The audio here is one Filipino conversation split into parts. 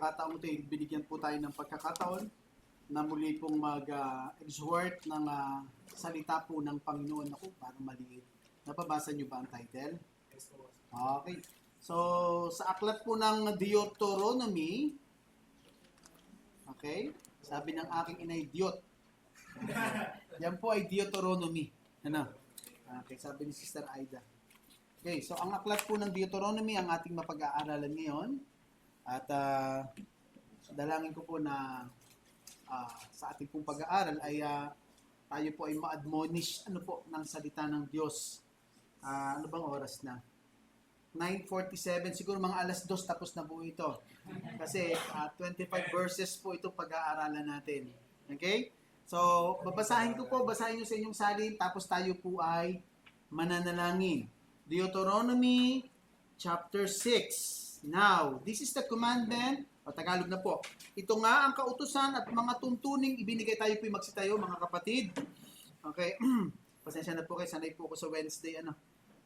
pagkakataong ito, binigyan po tayo ng pagkakataon na muli pong mag-exhort ng salita po ng Panginoon. Ako, parang maliit. Napabasa niyo ba ang title? Okay. So, sa aklat po ng Deuteronomy, okay, sabi ng aking inay, Diot. Yan po ay Deuteronomy. Ano? Okay, sabi ni Sister Aida. Okay, so ang aklat po ng Deuteronomy ang ating mapag-aaralan ngayon. At dalangin ko po na sa ating pong pag-aaral ay tayo po ay ma-admonish ng salita ng Diyos. Ano bang oras na? 9:47, siguro mga alas 2 tapos na po ito. Kasi 25 verses po ito pag-aaralan natin. Okay? So, basahin nyo sa inyong salin, tapos tayo po ay mananalangin. Deuteronomy chapter 6. Now, this is the commandment, o Tagalog na po. Ito nga ang kautusan at mga tuntuning ibinigay, tayo po magsitayo, mga kapatid. Okay, pasensya na po kayo, sanay po ako sa Wednesday,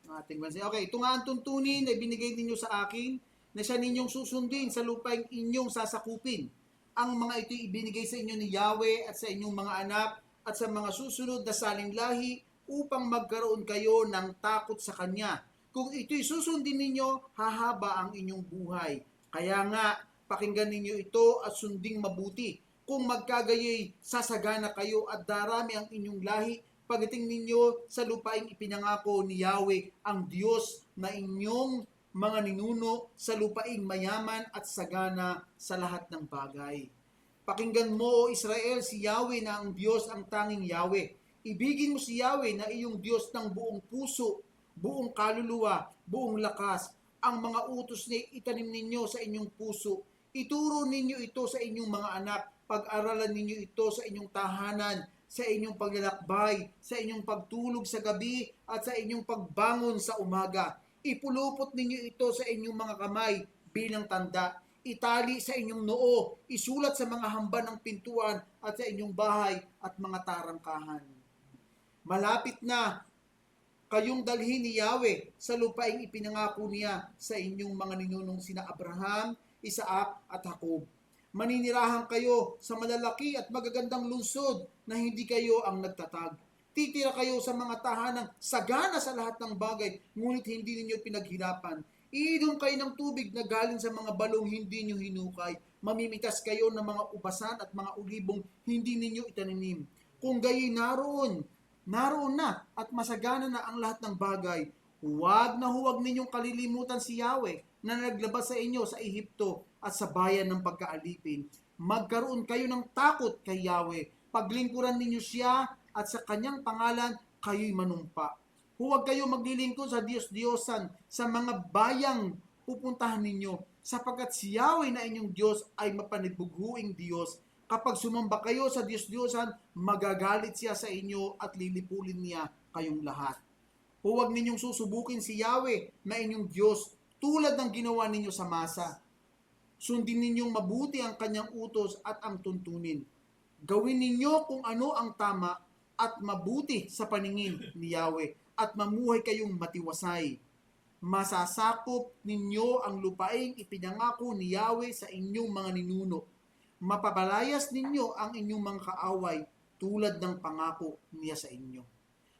ating Wednesday. Okay, ito nga ang tuntunin na ibinigay ninyo sa akin, na siya ninyong susundin sa lupaing inyong sasakupin. Ang mga ito ibinigay sa inyo ni Yahweh at sa inyong mga anak at sa mga susunod na saling lahi upang magkaroon kayo ng takot sa Kanya. Kung ito'y susundin ninyo, hahaba ang inyong buhay. Kaya nga, pakinggan ninyo ito at sunding mabuti. Kung magkagayoy, sasagana kayo at darami ang inyong lahi pagdating ninyo sa lupaing ipinangako ni Yahweh, ang Diyos na inyong mga ninuno sa lupaing mayaman at sagana sa lahat ng bagay. Pakinggan mo, O Israel, si Yahweh na ang Diyos ang tanging Yahweh. Ibigin mo si Yahweh na iyong Diyos ng buong puso, buong kaluluwa, buong lakas. Ang mga utos niya itanim ninyo sa inyong puso. Ituro ninyo ito sa inyong mga anak. Pag-aralan ninyo ito sa inyong tahanan, sa inyong paglalakbay, sa inyong pagtulog sa gabi, at sa inyong pagbangon sa umaga. Ipulupot ninyo ito sa inyong mga kamay bilang tanda. Itali sa inyong noo, isulat sa mga hamba ng pintuan at sa inyong bahay at mga tarangkahan. Malapit na kayong dalhin ni Yahweh sa lupaing ipinangako niya sa inyong mga ninunong sina Abraham, Isaac at Jacob. Maninirahan kayo sa malalaki at magagandang lungsod na hindi kayo ang nagtatag. Titira kayo sa mga tahanang sagana sa lahat ng bagay, ngunit hindi ninyo pinaghirapan. Iinom kayo ng tubig na galing sa mga balong hindi ninyo hinukay. Mamimitas kayo ng mga ubasan at mga ulibong hindi ninyo itaninim. Kung gayoy naroon na at masagana na ang lahat ng bagay, huwag ninyong kalilimutan si Yahweh na naglabas sa inyo sa Ehipto at sa bayan ng pagkaalipin. Magkaroon kayo ng takot kay Yahweh. Paglingkuran ninyo siya at sa kanyang pangalan kayo'y manumpa. Huwag kayo maglilingkod sa Diyos-Diyosan sa mga bayang pupuntahan ninyo, sapagkat si Yahweh na inyong Diyos ay mapanibughuing Diyos. Kapag sumamba kayo sa Diyos-Diyosan, magagalit siya sa inyo at lilipulin niya kayong lahat. Huwag ninyong susubukin si Yahweh na inyong Diyos tulad ng ginawa ninyo sa Masa. Sundin ninyong mabuti ang kanyang utos at ang tuntunin. Gawin ninyo kung ano ang tama at mabuti sa paningin ni Yahweh at mamuhay kayong matiwasay. Masasakop ninyo ang lupaing ipinangako ni Yahweh sa inyong mga ninuno. Mapapalayas ninyo ang inyong mga kaaway tulad ng pangako niya sa inyo.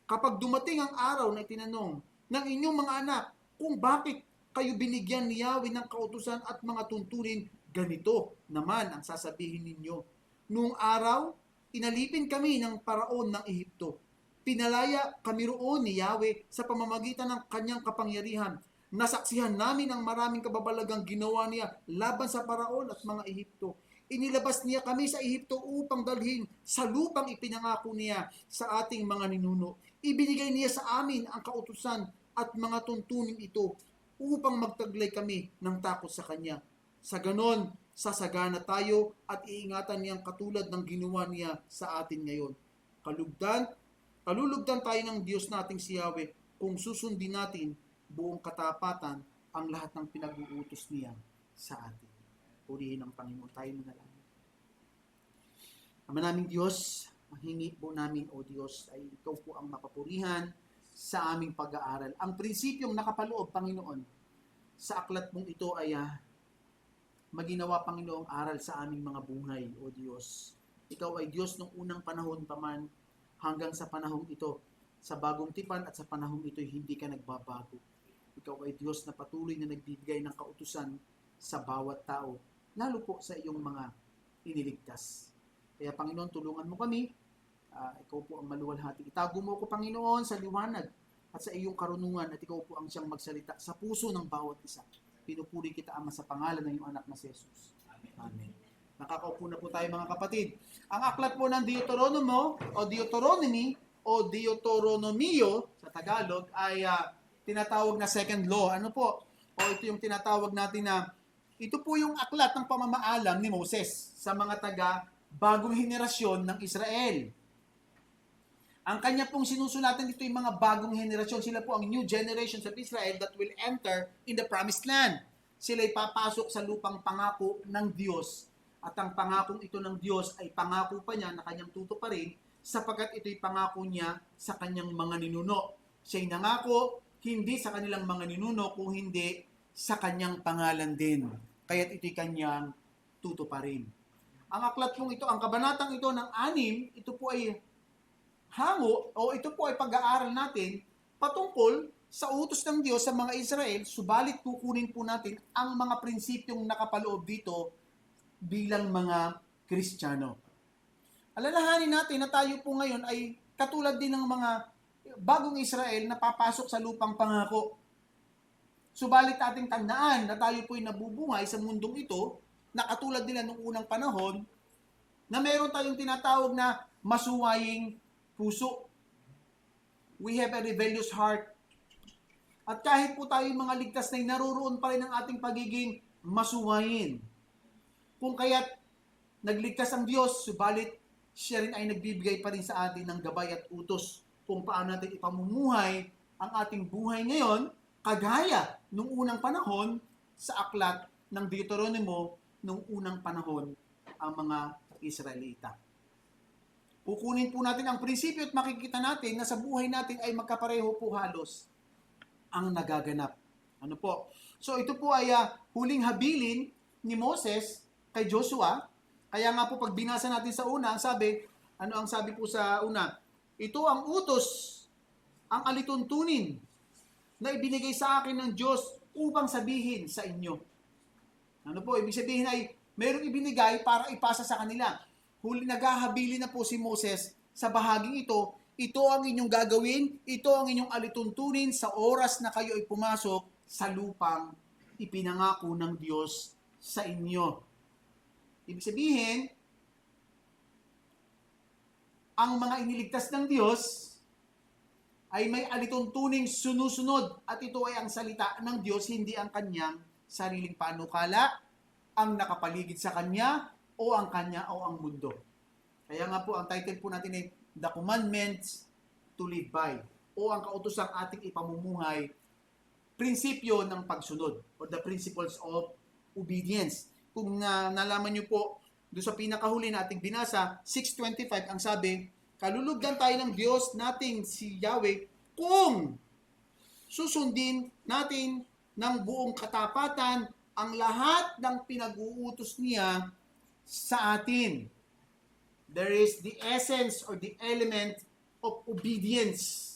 Kapag dumating ang araw na itinanong ng inyong mga anak kung bakit kayo binigyan ni Yahweh ng kautusan at mga tuntunin, ganito naman ang sasabihin ninyo. Noong araw, inalipin kami ng paraon ng Ehipto. Pinalaya kami roon ni Yahweh sa pamamagitan ng kanyang kapangyarihan. Nasaksihan namin ang maraming kababalagang ginawa niya laban sa paraon at mga Ehipto. Inilabas niya kami sa Ehipto upang dalhin sa lupang ipinangako niya sa ating mga ninuno. Ibinigay niya sa amin ang kautusan at mga tuntunin ito upang magtaglay kami ng takot sa Kanya. Sa ganon, sasagana tayo at iingatan niyang katulad ng ginawa niya sa atin ngayon. Kalulugdan tayo ng Diyos nating si Yahweh kung susundin natin buong katapatan ang lahat ng pinag-uutos niya sa atin. Purihin ang Panginoon, tayo manalangin. Ama naming Diyos, mahingi po namin, O Diyos, ay ikaw po ang mapapurihan sa aming pag-aaral. Ang prinsipyong nakapaloob, Panginoon, sa aklat mong ito ay maginawa, Panginoong aral sa aming mga buhay, O Diyos. Ikaw ay Diyos nung unang panahon pa man hanggang sa panahong ito. Sa bagong tipan at sa panahong ito, hindi ka nagbabago. Ikaw ay Diyos na patuloy na nagbibigay ng kautusan sa bawat tao, lalo po sa iyong mga iniligtas. Kaya Panginoon, tulungan mo kami. Ikaw po ang maluwalhati. Itago mo ko, Panginoon, sa liwanag at sa iyong karunungan at ikaw po ang siyang magsalita sa puso ng bawat isa. Pinupuri kita, Ama, sa pangalan ng iyong anak na si Jesus. Amen. Nakakaupo na po tayo, mga kapatid. Ang aklat po ng Deuteronomy o Deuteronomio sa Tagalog ay tinatawag na second law. Ano po? O ito yung tinatawag natin na ito po yung aklat ng pamamaalam ni Moses sa mga taga bagong henerasyon ng Israel. Ang kanya pong sinusulatan dito yung mga bagong henerasyon. Sila po ang new generations of Israel that will enter in the promised land. Sila'y papasok sa lupang pangako ng Diyos. At ang pangakong ito ng Diyos ay pangako pa niya na kanyang tutuparin sapagkat ito'y pangako niya sa kanyang mga ninuno. Siya'y nangako hindi sa kanilang mga ninuno kung hindi sa kanyang pangalan din. Kaya't ito'y kanyang tutuparin. Ang aklat pong ito, ang kabanatang ito ng 6, ito po ay hango o ito po ay pag-aaral natin patungkol sa utos ng Diyos sa mga Israel, subalit kukunin po natin ang mga prinsipyong nakapaloob dito bilang mga Kristiyano. Alalahanin natin na tayo po ngayon ay katulad din ng mga bagong Israel na papasok sa lupang pangako. Subalit ating tandaan na tayo po ay nabubuhay sa mundong ito na katulad nila noong unang panahon na meron tayong tinatawag na masuwaying puso. We have a rebellious heart. At kahit po tayo mga ligtas na naroon pa rin ang ating pagiging masuwayin. Kung kaya't nagligtas ang Diyos, subalit siya rin ay nagbibigay pa rin sa atin ng gabay at utos kung paano natin ipamumuhay ang ating buhay ngayon, kagaya nung unang panahon sa aklat ng Deuteronomy nung unang panahon ang mga Israelita. Kukunin po natin ang prinsipyo at makikita natin na sa buhay natin ay magkapareho po halos ang nagaganap. Ano po? So ito po ay huling habilin ni Moses kay Joshua. Kaya nga po pag binasa natin sa una, ang sabi po sa una? Ito ang utos, ang alituntunin na ibinigay sa akin ng Diyos upang sabihin sa inyo. Ano po? Ibig sabihin ay mayroong ibinigay para ipasa sa kanila. Naghahabilin na po si Moses sa bahaging ito. Ito ang inyong gagawin, ito ang inyong alituntunin sa oras na kayo ay pumasok sa lupang ipinangako ng Diyos sa inyo. Ibig sabihin, ang mga iniligtas ng Diyos ay may alituntuning sunusunod at ito ay ang salita ng Diyos, hindi ang kanyang sariling panukala, ang nakapaligid sa kanya o ang kanya o ang mundo. Kaya nga po, ang title po natin ay The Commandments to Live By o ang kautosang ating ipamumuhay, prinsipyo ng pagsunod o the principles of obedience. Kung nalaman nyo po, doon sa pinakahuli nating binasa, 6:25, ang sabi, kalulugdan tayo ng Diyos nating si Yahweh kung susundin natin ng buong katapatan ang lahat ng pinag-uutos niya sa atin. There is the essence or the element of obedience.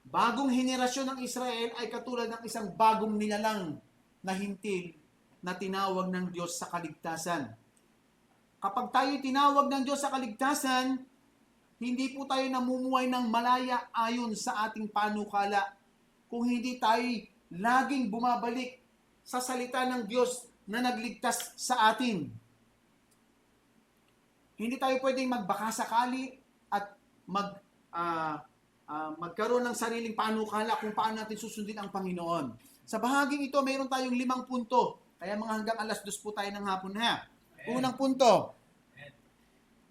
Bagong henerasyon ng Israel ay katulad ng isang bagong nilalang na hintil na tinawag ng Diyos sa kaligtasan. Kapag tayo tinawag ng Diyos sa kaligtasan, hindi po tayo namumuhay ng malaya ayon sa ating panukala. Kung hindi tayo laging bumabalik sa salita ng Diyos na nagligtas sa atin. Hindi tayo pwedeng magbaka sakali at magkaroon ng sariling panukala kung paano natin susundin ang Panginoon. Sa bahaging ito, mayroon tayong 5 punto. Kaya mga hanggang 2:00 po tayo ng hapon ha. Unang punto,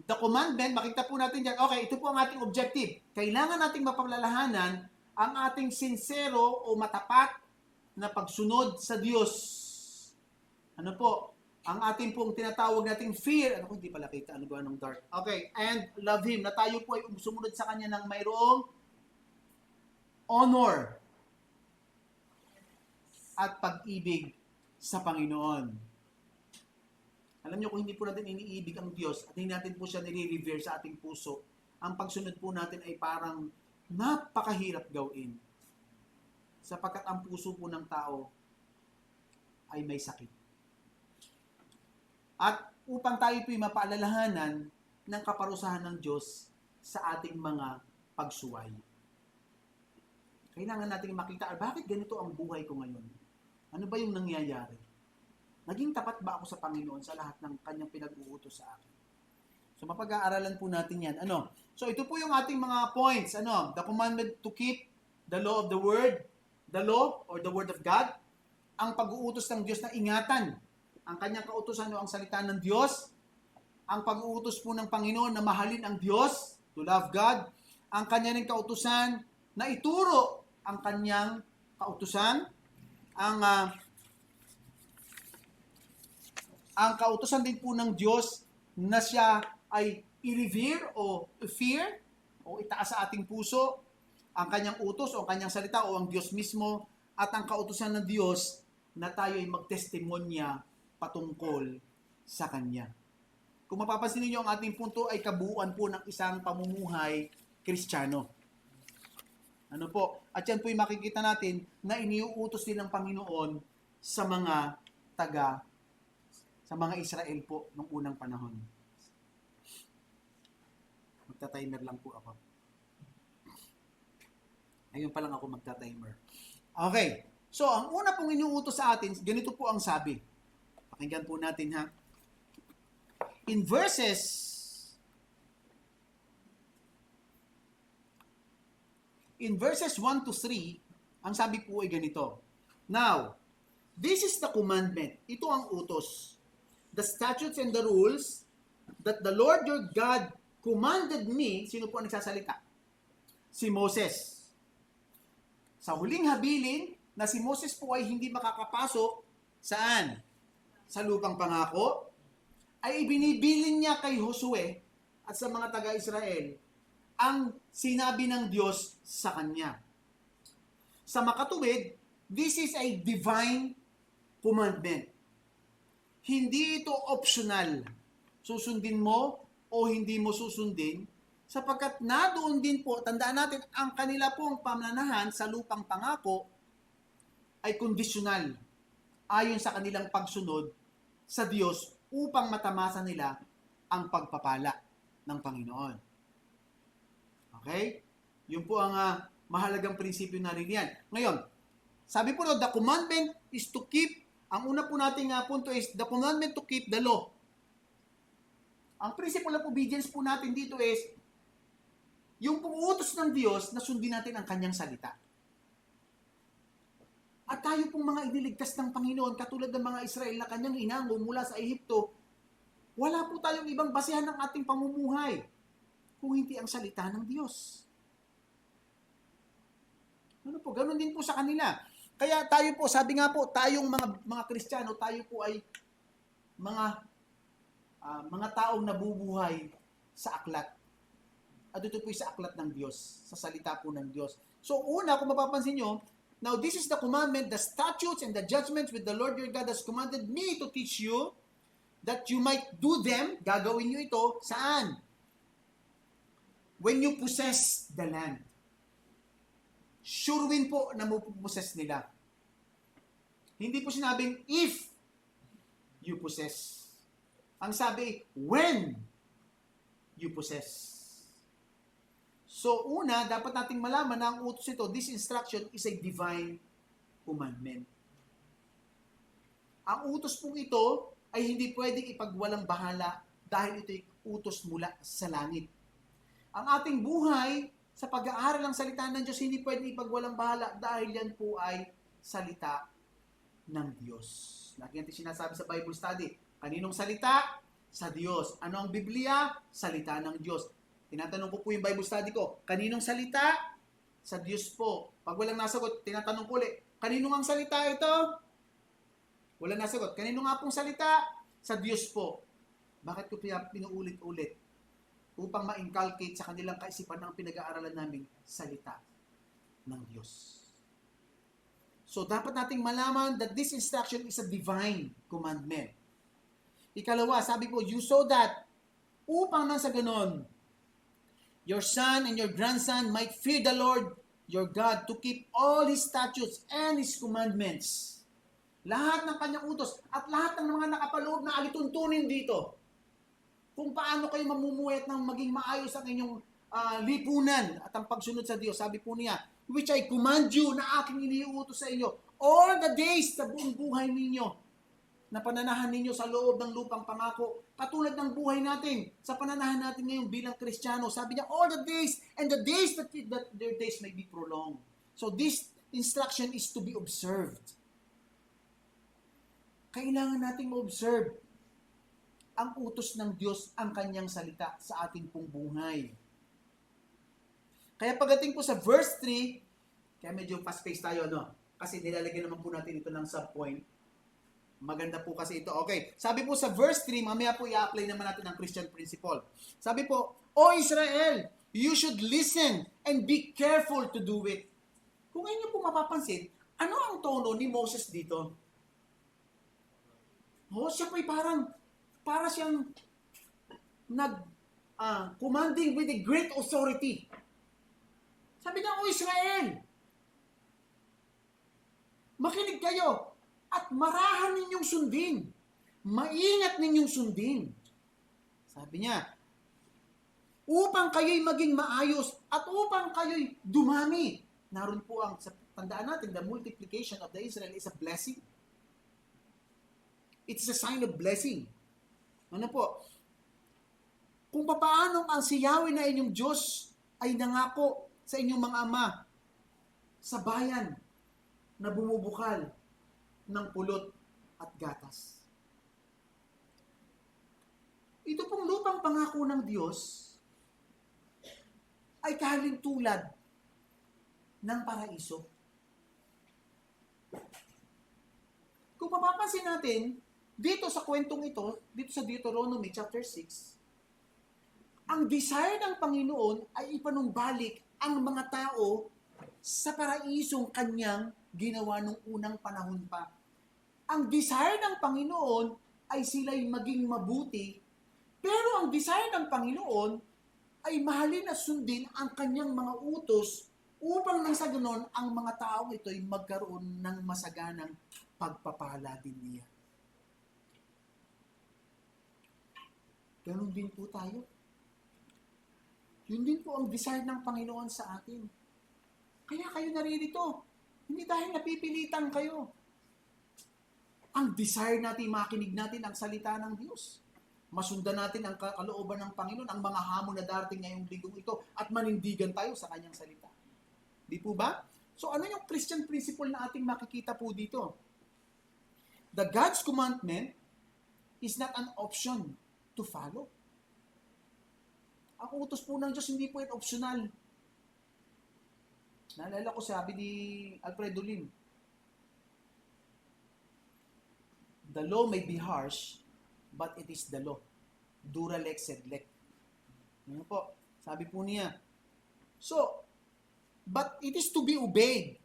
the commandment, makita po natin dyan, okay, ito po ang ating objective. Kailangan nating mapalalahanan ang ating sincero o matapat na pagsunod sa Diyos. Ano po? Ang ating pong tinatawag nating fear, hindi pala kita, ano ba ng dark? Okay, and love Him, na tayo po ay sumunod sa Kanya ng mayroong honor at pag-ibig sa Panginoon. Alam niyo, kung hindi po natin iniibig ang Diyos at hindi natin po siya nire-revere sa ating puso, ang pagsunod po natin ay parang napakahirap gawin. Sapagkat ang puso po ng tao ay may sakit. At upang tayo po'y mapaalalahanan ng kaparusahan ng Diyos sa ating mga pagsuway. Kailangan nating makita, bakit ganito ang buhay ko ngayon? Ano ba yung nangyayari? Naging tapat ba ako sa Panginoon sa lahat ng kanyang pinag-uutos sa akin? So mapag-aaralan po natin yan. So ito po yung ating mga points. The commandment to keep the law of the word, the law or the word of God, ang pag-uutos ng Diyos na ingatan ang kanyang kautusan o ang salita ng Diyos, ang pag-uutos po ng Panginoon na mahalin ang Diyos, to love God, ang kanyang kautusan na ituro ang kanyang kautusan, ang kautusan din po ng Diyos na siya ay i-revere o fear o itaas sa ating puso, ang kanyang utos o ang kanyang salita o ang Diyos mismo, at ang kautusan ng Diyos na tayo ay magtestimonya patungkol sa Kanya. Kung mapapansin niyo, ang ating punto ay kabuuan po ng isang pamumuhay Kristiyano. At yan po yung makikita natin na iniuutos din ng Panginoon sa mga sa mga Israel po nung unang panahon. Magta-timer lang po ako. Ngayon pa lang ako magta-timer. Okay. So, ang una pong iniuutos sa atin, ganito po ang sabi. Pakinggan po natin ha. In verses 1 to 3, ang sabi po ay ganito. Now, this is the commandment. Ito ang utos. The statutes and the rules that the Lord your God commanded me. Sino po ang nagsasalita? Si Moses. Sa huling habilin na si Moses po ay hindi makakapasok, saan? Sa lupang pangako, ay ibinibilin niya kay Josue at sa mga taga-Israel ang sinabi ng Diyos sa kanya. Sa makatuwid, this is a divine commandment. Hindi ito optional. Susundin mo o hindi mo susundin, sapagkat nadoon din po, tandaan natin, ang kanila pong pamanahan sa lupang pangako ay conditional ayon sa kanilang pagsunod sa Diyos upang matamasa nila ang pagpapala ng Panginoon. Okay? Yun po ang mahalagang prinsipyo na rin yan. Ngayon, sabi po the commandment is to keep, ang una po nating punto is the commandment to keep the law. Ang principle of obedience po natin dito is yung pag-uutos ng Diyos na sundin natin ang kanyang salita. At tayo pong mga iniligtas ng Panginoon, katulad ng mga Israel na kanyang inango mula sa Ehipto, wala po tayong ibang basehan ng ating pamumuhay kung hindi ang salita ng Diyos. Ganun din po sa kanila. Kaya tayo po, sabi nga po, tayong mga Kristiyano, tayo po ay mga taong nabubuhay sa aklat. At ito po sa aklat ng Diyos, sa salita po ng Diyos. So una, kung mapapansin nyo, now this is the commandment, the statutes and the judgments which the Lord your God has commanded me to teach you, that you might do them, gagawin nyo ito, saan? When you possess the land. Sure win po na mapopossess nila. Hindi po sinabing if you possess. Ang sabi, when you possess. So una, dapat nating malaman na ang utos ito, this instruction is a divine commandment. Ang utos pong ito ay hindi pwedeng ipagwalang bahala dahil ito'y utos mula sa langit. Ang ating buhay sa pag-aaral ng salita ng Diyos hindi pwedeng ipagwalang bahala dahil yan po ay salita ng Diyos. Lagi natin sinasabi sa Bible study, kaninong salita? Sa Diyos. Ano ang Biblia? Salita ng Diyos. Tinatanong ko po yung Bible study ko, kaninong salita? Sa Diyos po. Pag walang nasagot, tinatanong ko ulit, kaninong ang salita ito? Walang nasagot. Kanino nga pong salita? Sa Diyos po. Bakit ko pinuulit-ulit? Upang ma-inculcate sa kanilang kaisipan ng pinag-aaralan namin salita ng Diyos. So, dapat nating malaman that this instruction is a divine commandment. Ikalawa, sabi po, you so that, upang nang sa ganon, your son and your grandson might fear the Lord your God to keep all His statutes and His commandments. Lahat ng kanyang utos at lahat ng mga nakapaloob na alituntunin dito. Kung paano kayo mamumuhay at nang maging maayos ang inyong lipunan at ang pagsunod sa Diyos. Sabi po niya, which I command you na aking iniuutos sa inyo all the days sa buong buhay ninyo na pananahan ninyo sa loob ng lupang pangako. Katulad ng buhay natin, sa pananahan natin ngayon bilang Kristiyano. Sabi niya, all the days and the days that their days may be prolonged. So this instruction is to be observed. Kailangan nating ma-observe ang utos ng Diyos, ang kanyang salita sa ating pong buhay. Kaya pagdating po sa verse 3, kaya medyo fast-paced tayo, no? Kasi nilalagyan naman po natin ito ng sub-point. Maganda po kasi ito. Okay, sabi po sa verse 3, mamaya po i-apply naman natin ang Christian principle. Sabi po, O Israel, you should listen and be careful to do it. Kung inyo po mapapansin, ano ang tono ni Moses dito? Siya po'y para siyang commanding with a great authority. Sabi niya, O Israel, makinig kayo at marahan ninyong sundin. Maingat ninyong sundin. Sabi niya, upang kayo'y maging maayos at upang kayo'y dumami. Naroon po tandaan natin, the multiplication of the Israel is a blessing. It's a sign of blessing. Ano po? Kung papaano ang si Yahweh na inyong Diyos ay nangako sa inyong mga ama sa bayan na bumubukal ng pulot at gatas. Ito pong lupang pangako ng Diyos ay kahalintulad ng paraiso. Kung mapapansin natin, dito sa kwentong ito, dito sa Deuteronomy chapter 6, ang desire ng Panginoon ay ipanumbalik ang mga tao sa paraisong kanyang ginawa nung unang panahon pa. Ang desire ng Panginoon ay sila'y maging mabuti, pero ang desire ng Panginoon ay mahalin at sundin ang kanyang mga utos upang nang sa ganon, ang mga taong ito ay magkaroon ng masaganang pagpapala din niya. Ganon din po tayo. Yun din po ang desire ng Panginoon sa atin. Kaya kayo naririto. Hindi dahil napipilitan kayo. Ang desire natin, makinig natin ang salita ng Diyos. Masundan natin ang kalooban ng Panginoon, ang mga hamon na darating ngayong linggong ito, at manindigan tayo sa kanyang salita. Di po ba? So ano yung Christian principle na ating makikita po dito? The God's commandment is not an option to follow. Ang utos po ng Diyos hindi po yan optional. Naalala ko sabi ni Alfredo Lim, the law may be harsh, but it is the law. Dura lex sed lex. Ano po? Sabi po niya. So, but it is to be obeyed.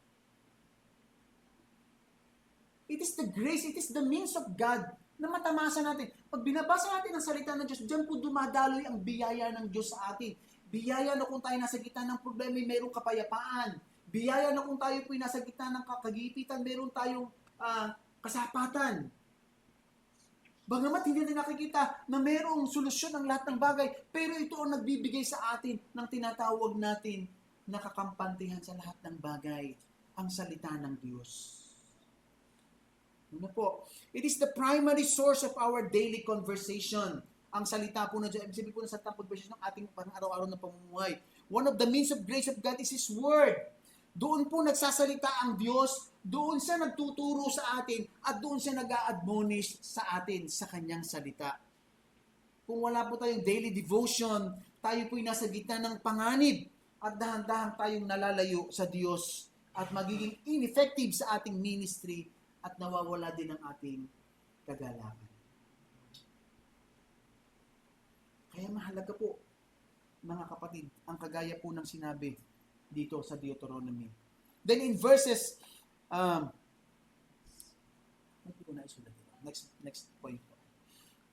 It is the grace, it is the means of God na matamasa natin. Pag binabasa natin ang salita ng Diyos, diyan po dumadaloy ang biyaya ng Diyos sa atin. Biyaya na kung tayo nasa gitna ng problema, mayroong kapayapaan. Biyaya na kung tayo po nasa gitna ng kagipitan, mayroon tayong kasapatan. Bagamat hindi natin nakikita na mayroong solusyon ang lahat ng bagay, pero ito ang nagbibigay sa atin ng tinatawag natin na kakampantihan sa lahat ng bagay, ang salita ng Diyos. Ano po? It is the primary source of our daily conversation. Ang salita po na Diyos, ibig po na sa conversation ng ating pang-araw-araw na pamumuhay. One of the means of grace of God is His Word. Doon po nagsasalita ang Diyos, doon siya nagtuturo sa atin, at doon siya nag-a-admonish sa atin sa kanyang salita. Kung wala po tayong daily devotion, tayo po'y nasa gitna ng panganib, at dahan-dahan tayong nalalayo sa Diyos, at magiging ineffective sa ating ministry, at nawawala din ang ating kagalakan. Kaya mahalaga po, mga kapatid, ang kagaya po ng sinabi dito sa Deuteronomy. Then in verses na isulat ito. Next point po.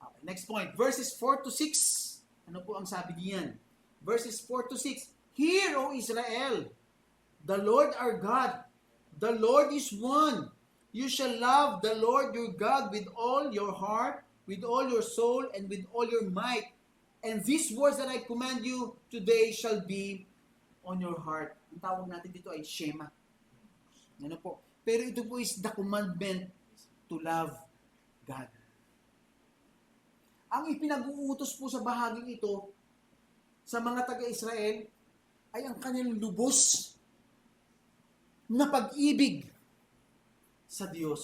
Okay, next point. Verses 4 to 6. Ano po ang sabi diyan? Verses 4 to 6. Hear, O Israel, the Lord our God, the Lord is one. You shall love the Lord your God with all your heart, with all your soul, and with all your might. And these words that I command you today shall be on your heart. Ang tawag natin dito ay Shema. Ano po? Pero ito po is the commandment to love God. Ang ipinag-uutos po sa bahaging ito sa mga taga-Israel ay ang kanilang lubos na pag-ibig sa Diyos.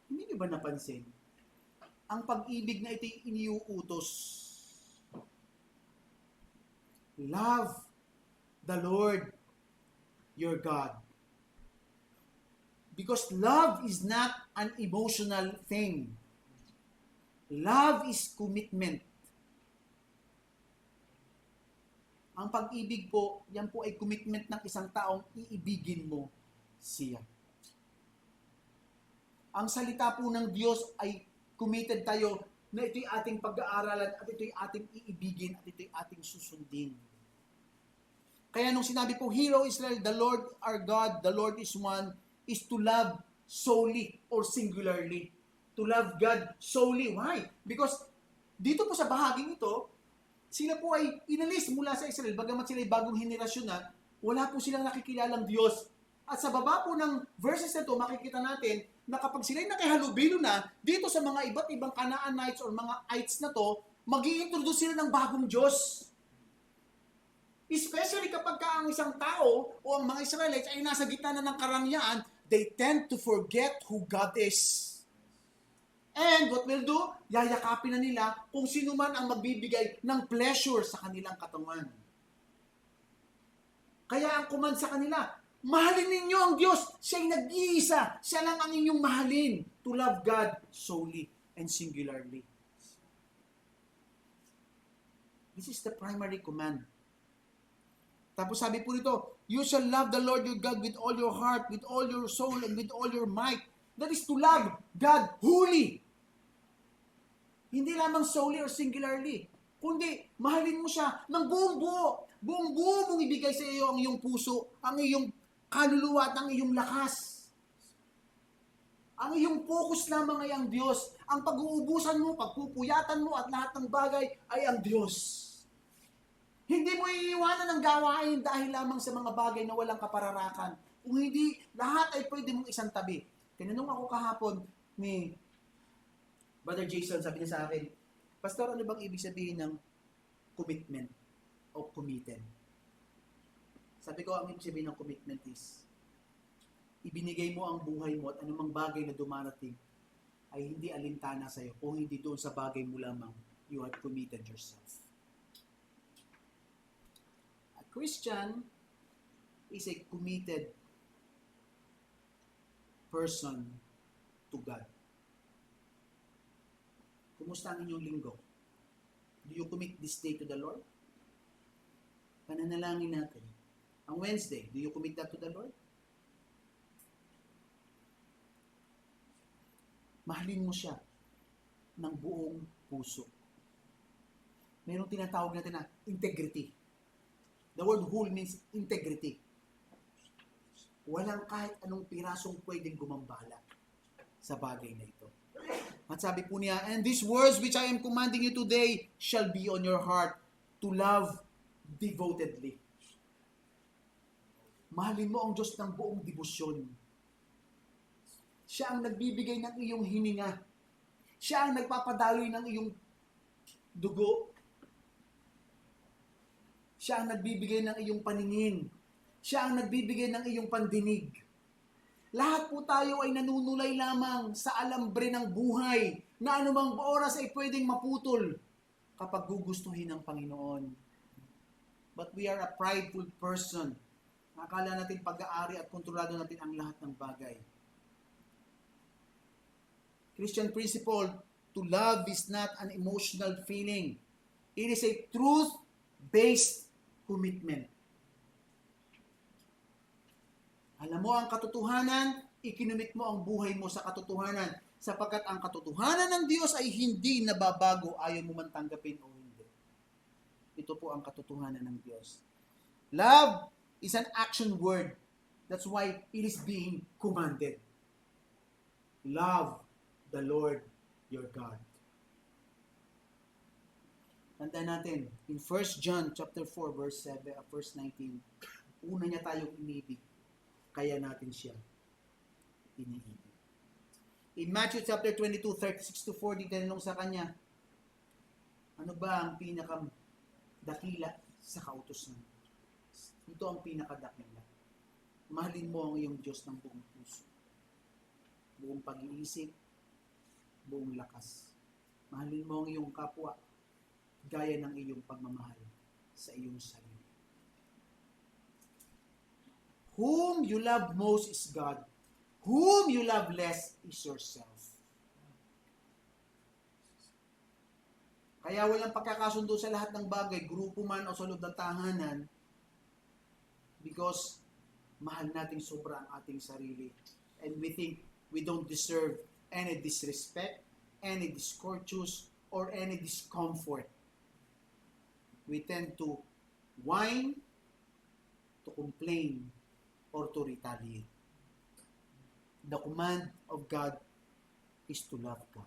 Hindi niyo ba napansin? Ang pag-ibig na ito'y iniuutos. Love the Lord your God. Because love is not an emotional thing. Love is commitment. Ang pag-ibig po, yan po ay commitment ng isang taong iibigin mo siya. Ang salita po ng Diyos ay committed tayo na ito'y ating pag-aaralan at ito'y ating iibigin at ito'y ating susundin. Kaya nung sinabi po, Hear, O Israel, the Lord our God, the Lord is one, is to love solely or singularly. To love God solely. Why? Because dito po sa bahaging ito, sila po ay inalis mula sa Israel, bagamat sila ay bagong henerasyon na, wala po silang nakikilalang Diyos. At sa baba po ng verses na ito, makikita natin na kapag sila ay nakihalubilo na, dito sa mga iba't ibang Canaanites or mga ites na to, mag-i-introduce sila ng bagong Diyos. Especially kapag ang isang tao o ang mga Israelites ay nasa gitna na ng karangyaan, they tend to forget who God is. And what will do? Yayakapin na nila kung sino man ang magbibigay ng pleasure sa kanilang katawan. Kaya ang command sa kanila, mahalin ninyo ang Diyos. Siya'y nag-iisa. Siya lang ang inyong mahalin. To love God solely and singularly. This is the primary command. Tapos sabi po nito, you shall love the Lord your God with all your heart, with all your soul, and with all your might. That is to love God wholly. Hindi lamang solely or singularly, kundi mahalin mo siya ng buong buo. Buong buo mong ibigay sa iyo ang iyong puso, ang iyong kaluluwa at ang iyong lakas. Ang iyong focus lamang ay ang Diyos. Ang pag-uubusan mo, pagpupuyatan mo at lahat ng bagay ay ang Diyos. Hindi mo iiwanan ang gawain dahil lamang sa mga bagay na walang kapararakan. Kung hindi, lahat ay pwede mong isang tabi. Tinanong ako kahapon ni Brother Jason, sabi niya sa akin, Pastor, ano bang ibig sabihin ng commitment o committed? Sabi ko, ang ibig sabihin ng commitment is, ibinigay mo ang buhay mo at anumang bagay na dumarating ay hindi alintana sa iyo kung hindi doon sa bagay mo lamang you have committed yourself. A Christian is a committed person to God. Kumusta ang inyong linggo? Do you commit this day to the Lord? Pananalangin natin. Ang Wednesday, do you commit that to the Lord? Mahalin mo siya ng buong puso. Mayroong tinatawag natin na integrity. The word whole means integrity. Walang kahit anong pirasong pwedeng gumambala sa bagay na ito. At sabi po niya, and these words which I am commanding you today shall be on your heart to love devotedly. Mahalin mo ang Diyos ng buong debosyon. Siya ang nagbibigay ng iyong hininga. Siya ang nagpapadaloy ng iyong dugo. Siya ang nagbibigay ng iyong paningin. Siya ang nagbibigay ng iyong pandinig. Lahat po tayo ay nanunulay lamang sa alambre ng buhay na anumang oras ay pwedeng maputol kapag gugustuhin ng Panginoon. But we are a prideful person. Akala natin pag-aari at kontrolado natin ang lahat ng bagay. Christian principle, to love is not an emotional feeling. It is a truth-based commitment. Alam mo ang katotohanan ikinumit mo ang buhay mo sa katotohanan, sapagkat ang katotohanan ng Diyos ay hindi nababago, ayaw mo man tanggapin o hindi. Ito po ang katotohanan ng Diyos. Love is an action word. That's why it is being commanded. Love the Lord your God. Tandaan natin, in 1 John chapter 4, verse 19, una niya tayong inibig, kaya natin siya iniibig. In Matthew chapter 22, 36-40, tinanong sa kanya, ano ba ang pinakadakila sa kautusan? Ito ang pinakadakila. Mahalin mo ang iyong Diyos ng buong puso, buong pag-iisip, buong lakas. Mahalin mo ang iyong kapwa, gaya ng iyong pagmamahal sa iyong sarili. Whom you love most is God. Whom you love less is yourself. Kaya walang pagkakasundo sa lahat ng bagay, grupo man o sa loob ng tahanan, because mahal natin sobra ang ating sarili. And we think we don't deserve any disrespect, any discourteous, or any discomfort. We tend to whine, to complain, or to retaliate. The command of God is to love God.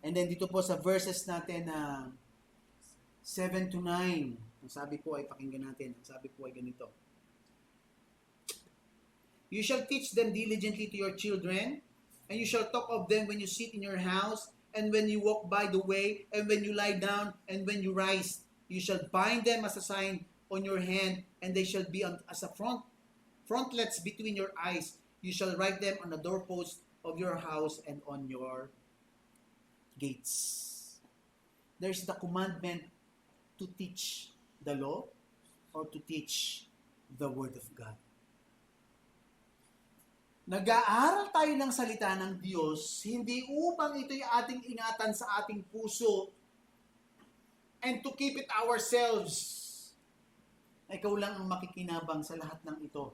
And then dito po sa verses natin na 7-9, ang sabi po ay pakinggan natin, ang sabi po ay ganito. You shall teach them diligently to your children, and you shall talk of them when you sit in your house, and when you walk by the way, and when you lie down, and when you rise. You shall bind them as a sign on your hand, and they shall be as a frontlets between your eyes. You shall write them on the doorpost of your house and on your gates. There's the commandment to teach the law or to teach the Word of God. Nag-aaral tayo ng salita ng Diyos, hindi upang ito'y ating ingatan sa ating puso and to keep it ourselves. Ikaw lang ang makikinabang sa lahat ng ito.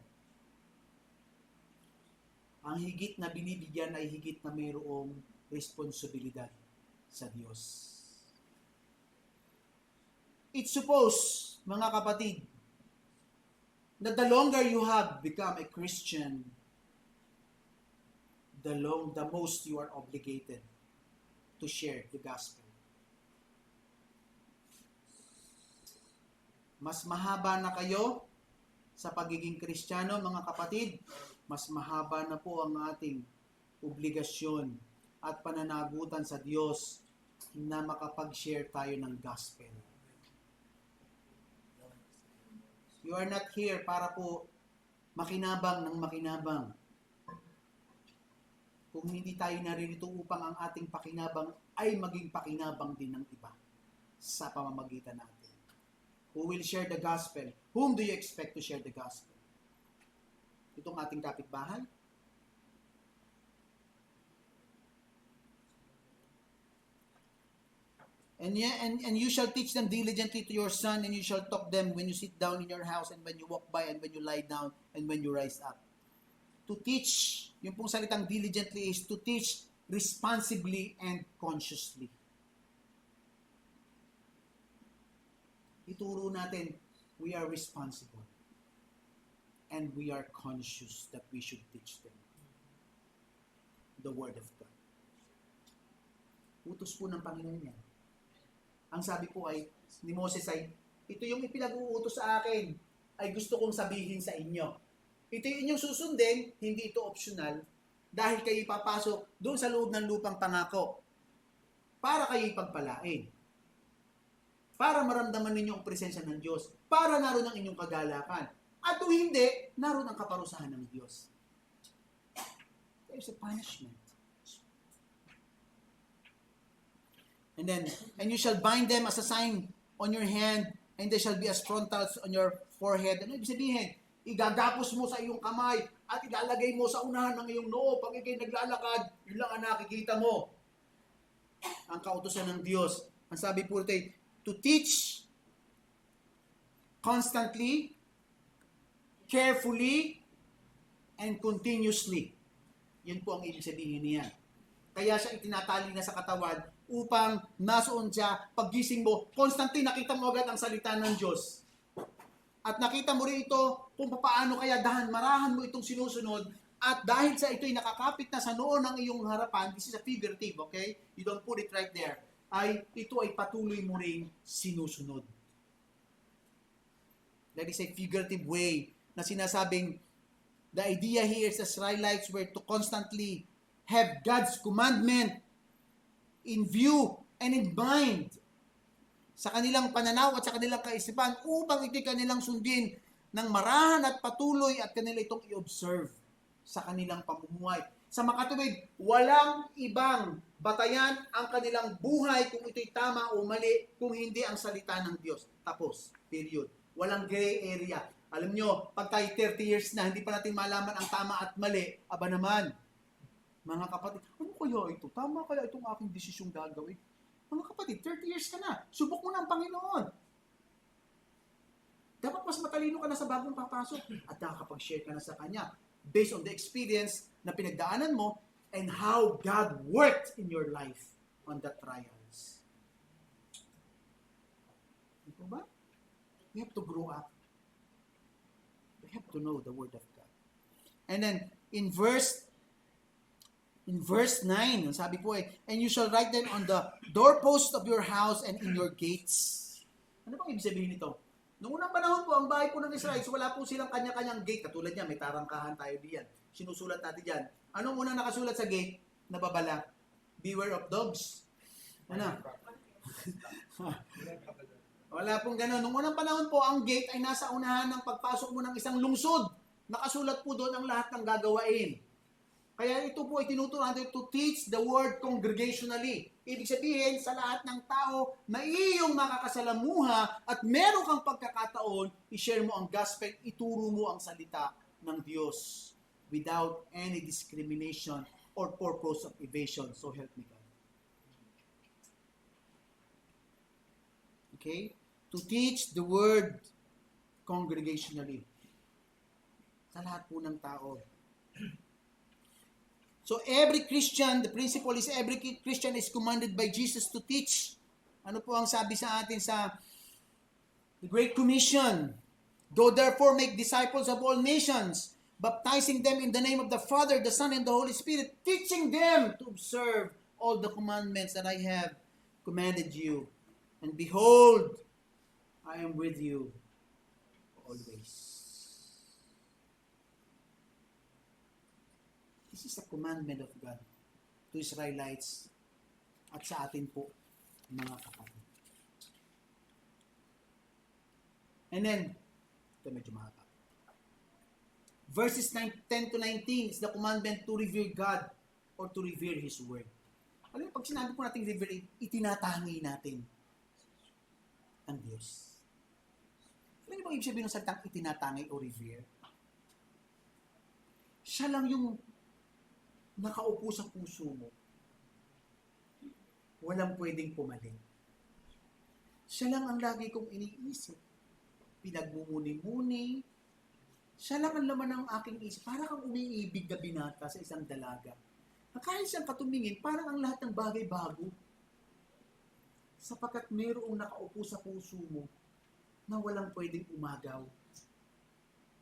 Ang higit na binibigyan ay higit na mayroong responsibilidad sa Diyos. It's supposed, mga kapatid, that the longer you have become a Christian, the most you are obligated to share the gospel. Mas mahaba na kayo sa pagiging Kristiyano, mga kapatid, mas mahaba na po ang ating obligasyon at pananagutan sa Diyos na makapag-share tayo ng gospel. You are not here para po makinabang ng makinabang. Kung hindi tayo naririto upang ang ating pakinabang ay maging pakinabang din ng iba sa pamamagitan natin. Who will share the gospel? Whom do you expect to share the gospel? Itong ating kapitbahay? And you shall teach them diligently to your son, and you shall talk them when you sit down in your house, and when you walk by, and when you lie down, and when you rise up. To teach, yung pong salitang diligently is to teach responsibly and consciously. Ituro natin, we are responsible and we are conscious that we should teach them the Word of God. Utos po ng Panginoon yan. Ang sabi po ay, ni Moses ay, ito yung ipinag-uutos sa akin, ay gusto kong sabihin sa inyo. Ito yung inyong susundin, hindi ito optional, dahil kayo ipapasok doon sa loob ng lupang pangako para kayo ipagpalain. Para maramdaman ninyo ang presensya ng Diyos, para naroon ang inyong kagalakan. At kung hindi, naroon ang kaparusahan ng Diyos. There's a punishment. And you shall bind them as a sign on your hand, and they shall be as frontals on your forehead. Ano ibig sabihin? Igagapos mo sa iyong kamay at ilalagay mo sa unahan ng iyong noo. Pag ikay naglalakad, yun lang ang nakikita mo. Ang kautusan ng Diyos. Ang sabi po ito, to teach constantly, carefully, and continuously. Yun po ang ibig sabihin niya. Kaya siya itinatali na sa katawan upang nasuon siya, paggising mo, constantly nakita mo agad ang salita ng Diyos. At nakita mo rin ito kung paano kaya marahan mo itong sinusunod. At dahil sa ito'y nakakapit na sa noon ng iyong harapan, this is a figurative, okay? You don't put it right there. Ito ay patuloy mo rin sinusunod. That is a figurative way na sinasabing the idea here is the Israelites were to constantly have God's commandment in view and in mind sa kanilang pananaw at sa kanilang kaisipan upang ito'y kanilang sundin ng marahan at patuloy at kanila itong i-observe sa kanilang pamumuhay. Sa makatuwid, walang ibang batayan ang kanilang buhay kung ito'y tama o mali kung hindi ang salita ng Diyos. Tapos. Period. Walang gray area. Alam nyo, pag tayo 30 years na, hindi pa natin malaman ang tama at mali, aba naman, mga kapatid, ano kaya ito? Tama kaya itong aking desisyong gagawin? Mga kapatid, 30 years ka na. Subok mo na ang Panginoon. Dapat mas matalino ka na sa bagong papasok at nakakapag-share ka na sa Kanya based on the experience na pinagdaanan mo and how God worked in your life on the trials. Ito ba? We have to grow up. We have to know the Word of God. And then, in verse 9, sabi po and you shall write them on the doorpost of your house and in your gates. Ano bang ibig sabihin nito? Noong unang panahon po, ang bahay po ng Israel, wala po silang kanya-kanyang gate. Katulad niya, may tarangkahan tayo diyan. Sinusulat natin diyan. Anong unang nakasulat sa gate? Nababala? Beware of dogs. Ano? Wala pong gano'n. Noong unang panahon po, ang gate ay nasa unahan ng pagpasok mo ng isang lungsod. Nakasulat po doon ang lahat ng gagawain. Kaya ito po ay tinuturuan natin to teach the word congregationally. Ibig sabihin, sa lahat ng tao na iyong makakasalamuha at meron kang pagkakataon, i-share mo ang gospel, ituro mo ang salita ng Diyos without any discrimination or purpose of evasion. So help me God. Okay? To teach the word congregationally. Sa lahat po ng tao. So every Christian, the principle is every Christian is commanded by Jesus to teach. Ano po ang sabi sa atin sa the Great Commission? Go therefore make disciples of all nations, baptizing them in the name of the Father, the Son, and the Holy Spirit, teaching them to observe all the commandments that I have commanded you. And behold, I am with you always. This is a commandment of God to Israelites at sa atin po, mga kapatid. And then, ito medyo mahaba. Verses 10 to 19 is the commandment to revere God or to revere His Word. Alam mo, pag sinabi po natin revere, itinatangi natin ang Diyos. Alam niyo bang ibig sabihin ng salitang itinatangi o revere? Siya lang yung nakaupo sa puso mo. Walang pwedeng pumaling. Siya lang ang lagi kong iniisip. Pinagmumuni-muni. Siya lang ang laman ng aking isip. Parang kang umiibig na binata sa isang dalaga. Na kahit siyang katumingin, parang ang lahat ng bagay bago. Sapagkat mayroong nakaupo sa puso mo na walang pwedeng umagaw.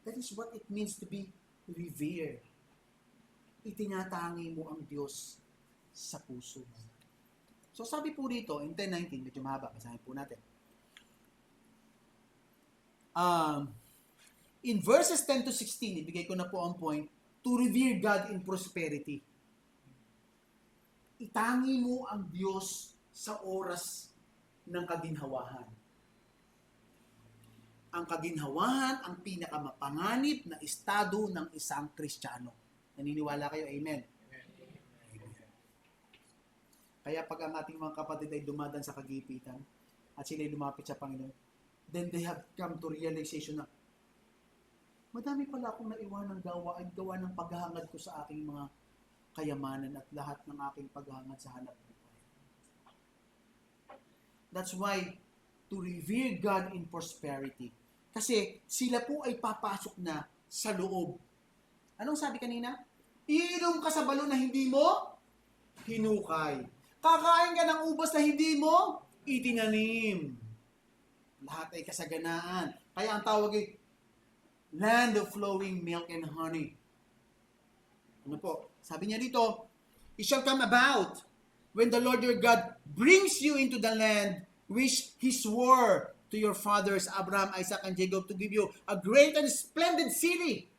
That is what it means to be revered. Itinatangi mo ang Diyos sa puso mo. So sabi po dito, in 10:19, medyo mahaba, basahin po natin. In verses 10 to 16, ibigay ko na po ang point, to revere God in prosperity. Itangi mo ang Diyos sa oras ng kaginhawahan. Ang kaginhawahan ang pinakamapanganib na estado ng isang Kristiyano. Naniniwala kayo? Amen. Amen. Kaya pag ang ating mga kapatid ay dumadaan sa kagipitan at sila ay lumapit sa Panginoon, then they have come to realization na madami pala akong naiwan ng gawa ng paghahangad ko sa aking mga kayamanan at lahat ng aking paghahangad sa hanap buhay. That's why to revere God in prosperity. Kasi sila po ay papasok na sa loob Anong sabi kanina? Iinom ka sa balon na hindi mo hinukay. Kakain ka ng ubas na hindi mo itinanim. Lahat ay kasaganaan. Kaya ang tawag ay land of flowing milk and honey. Ano po? Sabi niya dito, it shall come about when the Lord your God brings you into the land which He swore to your fathers, Abraham, Isaac, and Jacob, to give you a great and splendid city,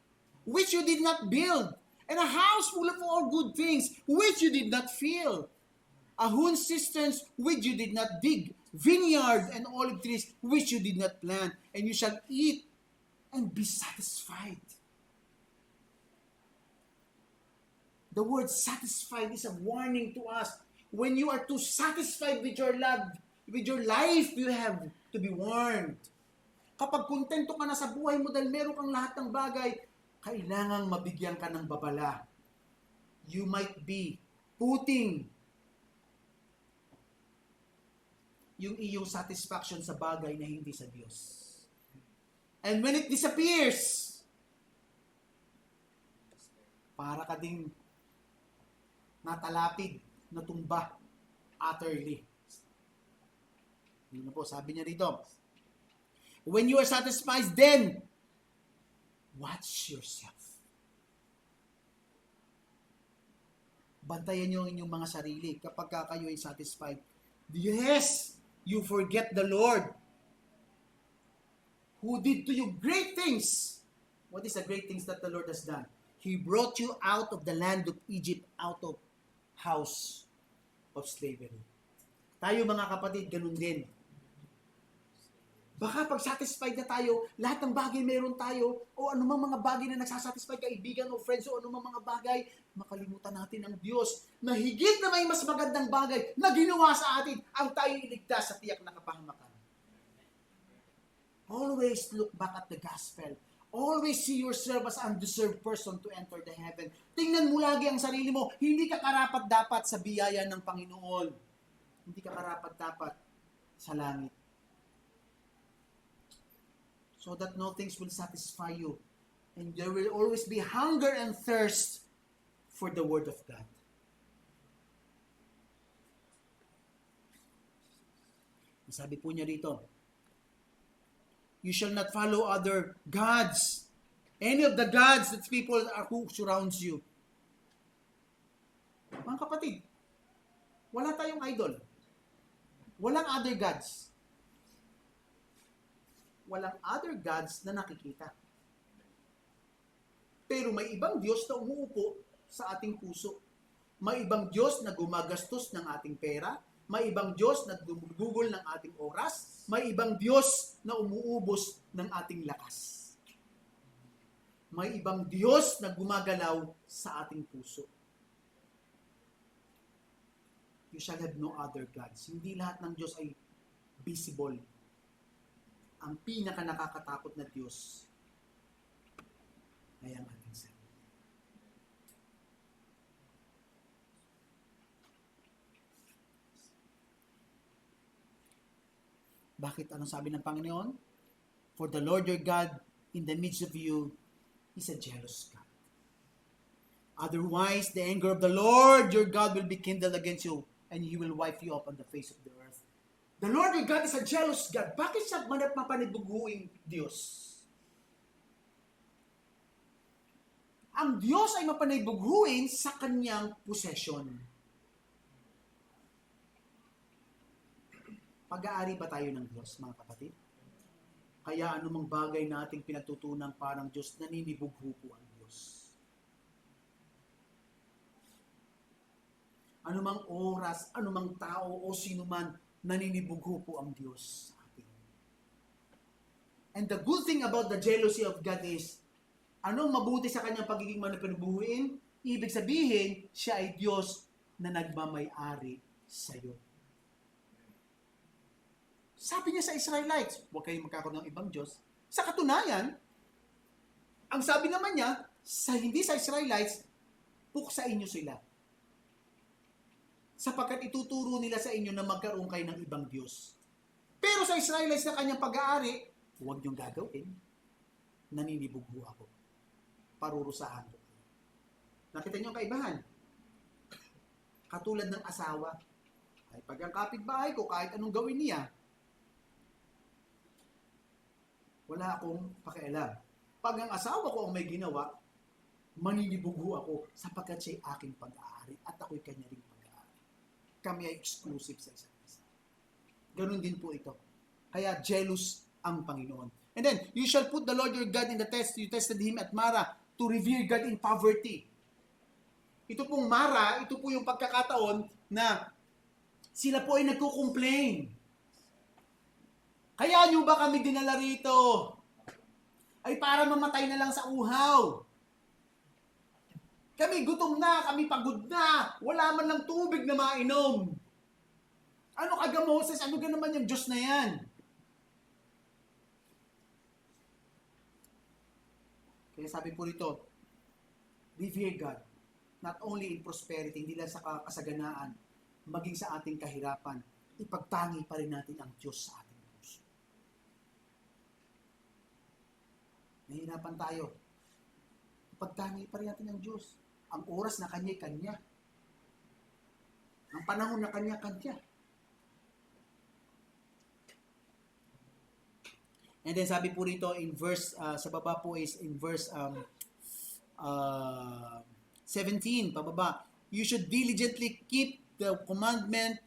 which you did not build, and a house full of all good things, which you did not fill, a hun cisterns, which you did not dig, vineyards and olive trees, which you did not plant, and you shall eat and be satisfied. The word satisfied is a warning to us. When you are too satisfied with your love, with your life, you have to be warned. Kapag kontento ka na sa buhay mo dahil meron kang lahat ng bagay, kailangang mabigyan ka ng babala. You might be putting yung iyong satisfaction sa bagay na hindi sa Diyos. And when it disappears, para ka ding natalapid, natumba, utterly. Yun na po, sabi niya rito. When you are satisfied, then, watch yourself. Bantayan niyo ang inyong mga sarili kapag kayo ay satisfied. Yes, you forget the Lord who did to you great things. What is the great things that the Lord has done? He brought you out of the land of Egypt, out of house of slavery. Tayo mga kapatid, ganun din. Baka pag satisfied na tayo, lahat ng bagay meron tayo, o anumang mga bagay na nagsasatisfy, kaibigan o friends, o anumang mga bagay, makalimutan natin ang Diyos na higit na may mas magandang bagay na ginawa sa atin ang tayo iligtas sa tiyak na kapahamakan. Always look back at the gospel. Always see yourself as an undeserved person to enter the heaven. Tingnan mo lagi ang sarili mo. Hindi ka karapat-dapat sa biyaya ng Panginoon. Hindi ka karapat-dapat sa langit. So that no things will satisfy you. And there will always be hunger and thirst for the Word of God. Sabi po niya dito, you shall not follow other gods. Any of the gods that people are who surrounds you. Mga kapatid, wala tayong idol. Walang other gods. Walang other gods na nakikita. Pero may ibang Diyos na umuupo sa ating puso. May ibang Diyos na gumagastos ng ating pera. May ibang Diyos na gumugugol ng ating oras. May ibang Diyos na umuubos ng ating lakas. May ibang Diyos na gumagalaw sa ating puso. You shall have no other gods. Hindi lahat ng Diyos ay visible. Ang pinaka nakakatakot na Diyos ay ang ating sarili. Bakit? Anong sabi ng Panginoon? For the Lord your God in the midst of you is a jealous God. Otherwise, the anger of the Lord your God will be kindled against you, and He will wipe you up on the face of the earth. The Lord your God is a jealous God. Bakit siya mapanibuguing Diyos? Ang Diyos ay mapanibuguin sa kanyang possession. Pag-aari ba tayo ng Diyos, mga kapatid? Kaya anumang bagay na ating pinatutunan parang Diyos, naninibugho po ang Diyos. Anumang oras, anumang tao o sinuman, naninibugho po ang Diyos sa atin. And the good thing about the jealousy of God is, anong mabuti sa kanyang pagiging manipanibuhuin? Ibig sabihin, siya ay Diyos na nagmamay-ari sa iyo. Sabi niya sa Israelites, huwag kayong magkakaroon ng ibang Diyos. Sa katunayan, ang sabi naman niya, hindi sa Israelites, puksa inyo sila. Sapagkat ituturo nila sa inyo na magkaroon kayo ng ibang Diyos. Pero sa Israelites na kanyang pag-aari, huwag niyong gagawin. Naninibugho ako. Parurusahan ko kayo. Nakita niyo ang kaibahan? Katulad ng asawa. Ay, pag ang kapitbahay ko, kahit anong gawin niya, wala akong pakialam. Pag ang asawa ko ang may ginawa, maninibugo ako sapagkat siya'y aking pag-aari at ako'y kanya ring pag-aari. Kami ay exclusive sa isa't isa. Ganun din po ito. Kaya jealous ang Panginoon. And then, you shall put the Lord your God in the test. You tested Him at Mara to revere God in poverty. Ito pong Mara, ito po yung pagkakataon na sila po ay nagko-complain. Kaya nyo ba kami dinala rito? Ay para mamatay na lang sa uhaw. Kami gutom na, kami pagod na, wala man lang tubig na mainom. Ano kaga Moses? Ano ka naman yung Diyos na yan? Kaya sabi po rito, revere God, not only in prosperity, hindi lang sa kasaganaan, maging sa ating kahirapan, ipagtangi pa rin natin ang Diyos sa ating puso. Nahihirapan tayo. Ipagtangi pa rin natin ang Diyos. Ang oras na kanya-kanya. Ang panahon na kanya-kanya. And then sabi po rito in verse, sa baba po is in verse 17, pababa, you should diligently keep the commandment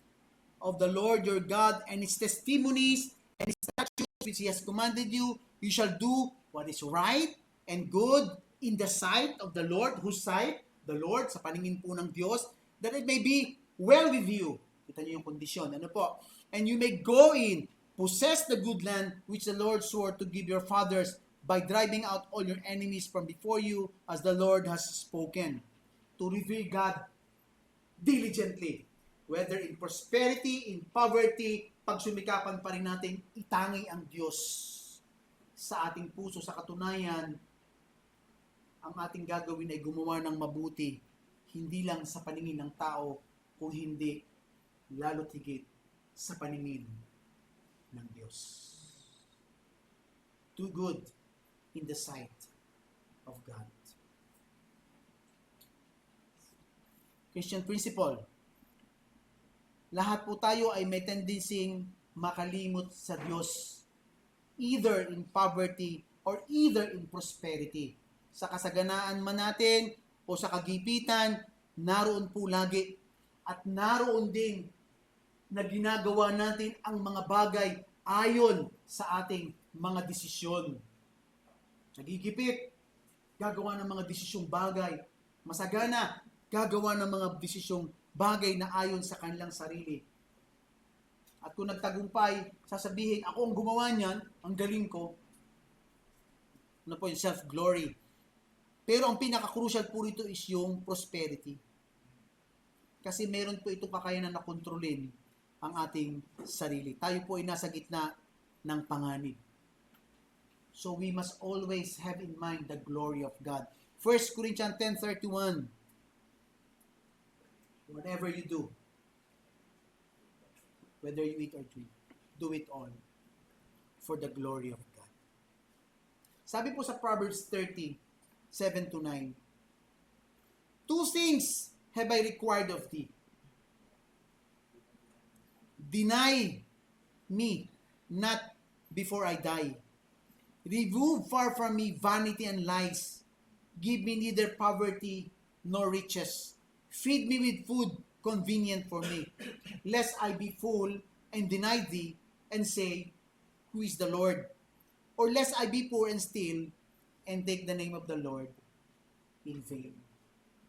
of the Lord your God and His testimonies and His statutes which He has commanded you. You shall do what is right and good in the sight of the Lord, whose sight? The Lord, sa paningin po ng Diyos, that it may be well with you. Kita niyo yung kondisyon. Ano po? And you may go in, possess the good land which the Lord swore to give your fathers by driving out all your enemies from before you as the Lord has spoken. To revere God diligently, whether in prosperity, in poverty, pagsumikapan pa rin natin, itangi ang Diyos sa ating puso. Sa katunayan, ang ating gagawin ay gumawa ng mabuti, hindi lang sa paningin ng tao, kung hindi, lalo't higit sa paningin ng Diyos. Do good in the sight of God. Christian principle. Lahat po tayo ay may tendency makalimot sa Diyos, either in poverty or either in prosperity. Sa kasaganaan man natin o sa kagipitan, naroon po lagi. At naroon din na ginagawa natin ang mga bagay ayon sa ating mga desisyon. Nagigipit, gagawa ng mga desisyong bagay. Masagana, gagawa ng mga desisyong bagay na ayon sa kanilang sarili. At kung nagtagumpay, sasabihin, ako ang gumawa niyan, ang galing ko. Ano po yung self-glory. Pero ang pinaka-crucial po rito is yung prosperity. Kasi meron po itong kakayanan na kontrolin ang ating sarili. Tayo po ay nasa gitna ng panganib. So we must always have in mind the glory of God. 1 Corinthians 10:31. Whatever you do, whether you eat or drink, do it all for the glory of God. Sabi po sa Proverbs 30:7-9, two things have I required of thee. Deny me not before I die. Remove far from me vanity and lies. Give me neither poverty nor riches. Feed me with food convenient for me, lest I be full and deny thee and say, who is the Lord? Or lest I be poor and steal and take the name of the Lord in vain.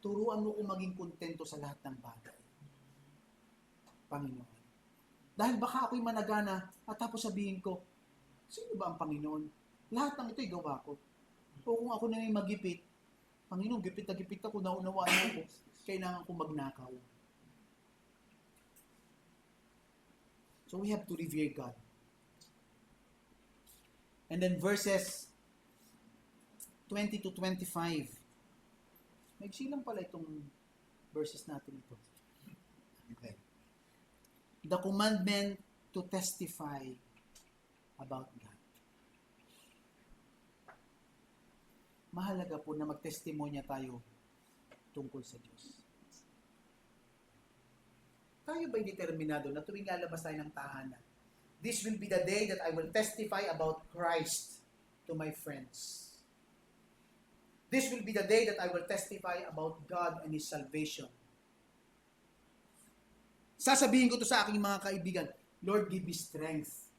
Turuan mo kung maging kontento sa lahat ng bagay, Panginoon. Dahil baka ako'y managana at tapos sabihin ko, sino ba ang Panginoon? Lahat ng ito'y gawa ko. O kung ako na may magipit, Panginoon, gipit na gipit ako, naunawaan ako, kailangan kong magnakaw. So we have to revere God. And then verses 20-25. Maigsi lang pala itong verses natin ito. Okay. The commandment to testify about God. Mahalaga po na magtestimonya tayo tungkol sa Diyos. Tayo ba'y determinado na tuwing lalabas tayo ng tahanan, this will be the day that I will testify about Christ to my friends. This will be the day that I will testify about God and His salvation. Sasabihin ko to sa aking mga kaibigan, Lord, give me strength.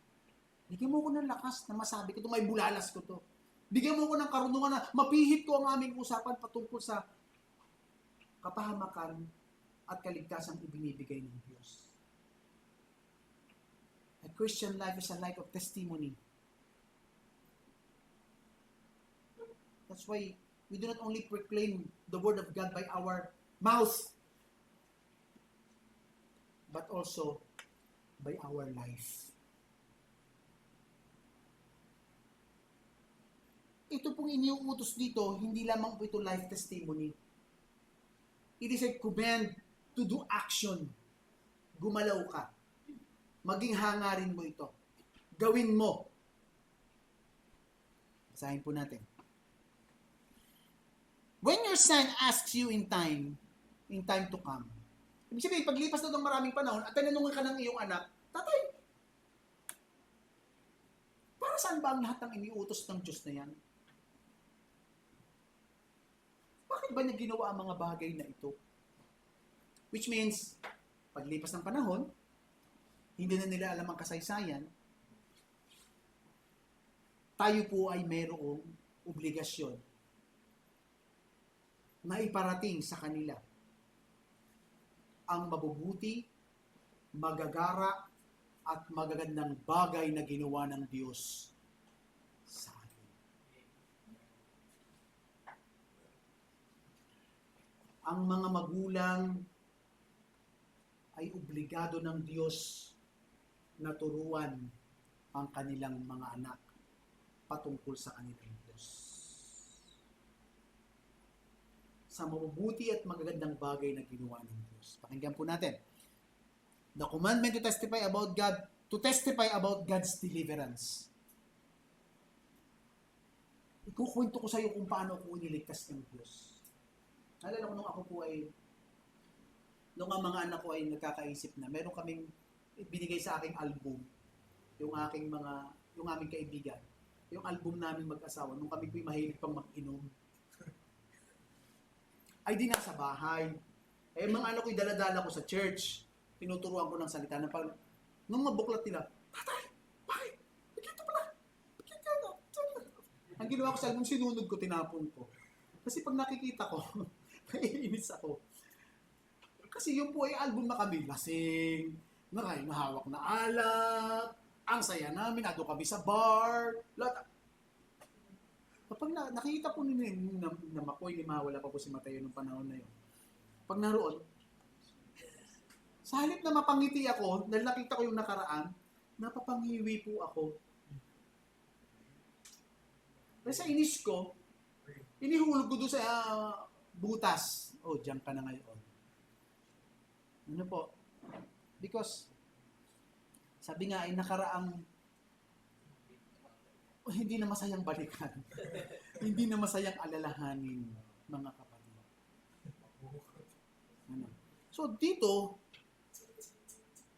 Bigyan mo ko ng lakas na masabi ko to, may bulalas ko to. Bigyan mo ko ng karunungan na mapihit ko ang aming usapan patungkol sa kapahamakan at kaligtasang ibinibigay ng Diyos. A Christian life is a life of testimony. That's why we do not only proclaim the Word of God by our mouth, but also by our life. Ito pong iniuutos dito, hindi lamang po ito life testimony. It is a command to do action. Gumalaw ka. Maging hangarin mo ito. Gawin mo. Basahin po natin. When your son asks you in time to come. Ibig sabihin, paglipas na itong maraming panahon at tinanungan ka ng iyong anak, Tatay, para saan ba ang lahat ng iniutos ng Diyos na yan? Bakit ba niya ginawa ang mga bagay na ito? Which means, paglipas ng panahon, hindi na nila alam ang kasaysayan, tayo po ay mayroong obligasyon na iparating sa kanila ang mabubuti, magagara, at magagandang bagay na ginawa ng Diyos sa atin. Ang mga magulang ay obligado ng Diyos na turuan ang kanilang mga anak patungkol sa kanilang Diyos. Sa mabubuti at magagandang bagay na ginawa ng Diyos. Pakinggan po natin. The commandment to testify about God's deliverance. Ikukwento ko sa iyo kung paano ako iniligtas ng Diyos. Naalala ko nung ako po ay, nung ang mga anak ko ay nagkakaisip na, meron kaming binigay sa aking album, yung aming kaibigan, yung album namin mag-asawa, nung kami po'y mahilig pang mag-inom. Ay di nasa bahay. Eh, mga anak ko'y daladala ko sa church. Tinuturuan ko ng salita ng pag... Nung mabuklat nila, Tatay, bakit? Bakit pala? Bakit ka na? Ang ginawa ko sa album, sinunod ko, tinapon ko. Kasi pag nakikita ko, naiinis ako. Kasi yung po ay album na kami, lasing, mahawak na alak, ang saya namin, ado kami sa bar, lahat. Kapag nakikita po ninyo na Makoy, wala pa po si Mateo nung panahon na yun. Pag naroon, sa halip na mapangiti ako, dahil nakita ko yung nakaraan, napapangiwi po ako. Kasi sa inis ko, inihulog ko doon sa butas. Oh, diyan ka na ngayon. Ano po? Because, sabi nga ay nakaraang hindi na masayang balikan. Hindi na masayang alalahanin, mga kapatid. Ano? So, dito,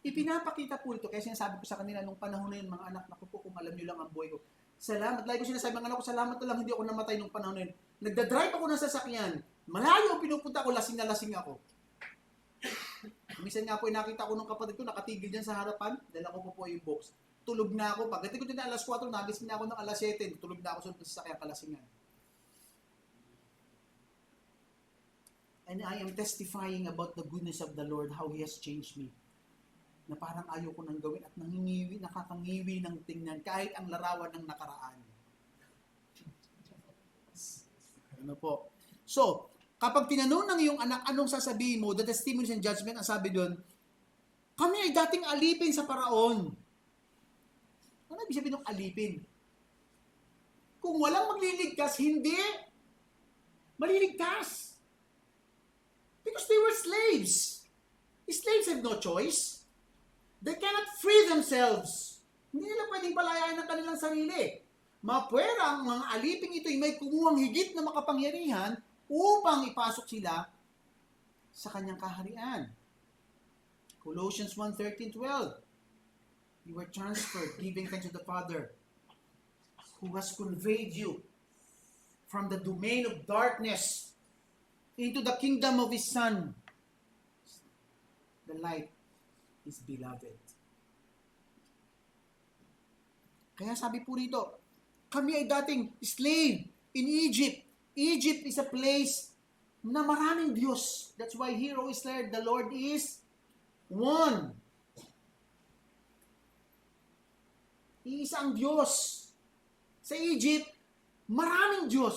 ipinapakita po ito, kaya sinasabi ko sa kanila nung panahon na yun, mga anak, naku po, kung alam nyo lang ang buhay ko. Salamat. Lagi ko sinasabi, mga anak ko, salamat na lang, hindi ako namatay nung panahon na yun. Nagdadrive ako ng sasakyan. Malayo ang pinupunta ko, lasing na lasing ako. Minsan nga po, nakita ko nung kapatid ko, nakatigil dyan sa harapan, dala ko po yung box. Tulog na ako. Pagdating ko din na alas 4, nagising na ako ng alas 7, tulog na ako sa sasakyan, kalasingan. And I am testifying about the goodness of the Lord, how He has changed me. Na parang ayaw ko nang gawin at nakakangiwi ng tingnan kahit ang larawan ng nakaraan. Ano po? So, kapag tinanong ng iyong anak, anong sasabihin mo, the testimonies and judgment, ang sabi doon, kami ay dating alipin sa paraon. Ano ibig sabihin ng alipin? Kung walang magliligtas, hindi maliligtas. Because they were slaves. Slaves have no choice. They cannot free themselves. Hindi nila pwedeng palayain ng kanilang sarili. Mapwera ang mga aliping ito ay may kumuhang higit na makapangyarihan upang ipasok sila sa kanyang kaharian. Colossians 1:13-12. You were transferred, giving thanks to the Father, who has conveyed you from the domain of darkness into the kingdom of His Son. The light is beloved. Kaya sabi po rito, kami ay dating slave in Egypt. Egypt is a place na maraming Diyos. That's why here, O Israel, the Lord is one. Iisa ang Diyos. Sa Egypt, maraming Diyos.